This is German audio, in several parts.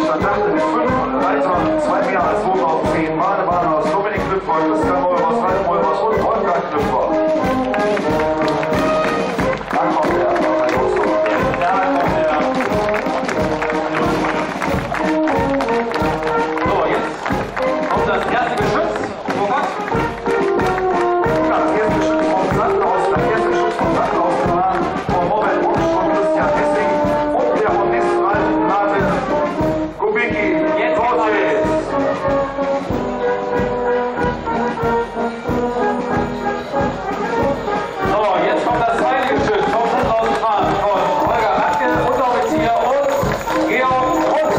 Stadtdachte mit 5 Reitern, 2 mehr als 2010, Badewagen aus Dominik Klüpfer, Christian Molvers, Ralf Molvers und Wolfgang Klüpfer. Dann kommt der bei Losdorf. Ja, dann kommt der. So, jetzt kommt das erste Geschütz. Oh Gott. Ja, das erste Geschütz vom Sandhaus, das erste Geschütz vom Sandhaus gefahren, von Robert Busch, von Christian Hessing und der von Nissenalten Martin Kubicki. Jetzt los geht's. So, jetzt kommt das zweite Geschütz vom Sandhaus gefahren von Holger Radke, Unteroffizier und Georg Rutz.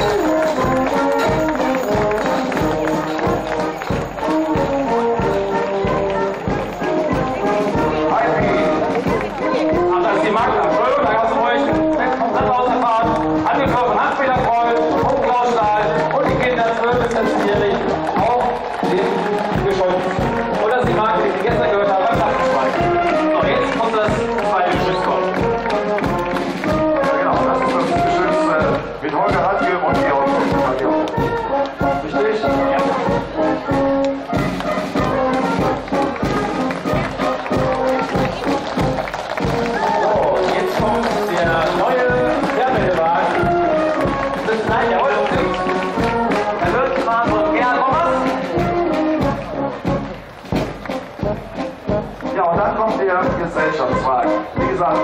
Ach, das ist die Magda. Entschuldigung, da kannst du ruhig weg vom Sandhaus gefahren. Angeführt von Hans-Peter Kreuz und Klaus Stahl und die Kinder 12 bis 16-jährig auf dem Geschütz. Und das ist die Marke, die ich gestern gehört habe beim Nachtspann. So, jetzt kommt das zweite Geschütz kommen. Ja genau, das ist das Geschütz mit Holger Radke und Georg Rutz. Richtig? Ja. Jetzt kommt der neue Fernmeldewagen. Nein, jawohl, er wird gefahren von Gerhard Thomas. Ja, und dann kommt der Gesellschaftswagen. Wie gesagt,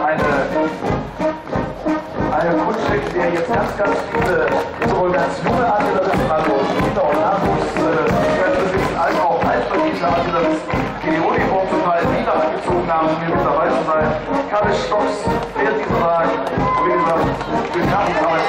eine Kutschstrecke, der jetzt ganz viele, sowohl ganz junge Artilleristen, also Kinder und Nachwuchs, besitzen, als auch altverdiente Artilleristen, die die Uniform zum Teil wieder angezogen haben, um hier mit dabei zu sein. Kalle Stocks fährt diesen Wagen. Und wie gesagt, wir haben die Arbeit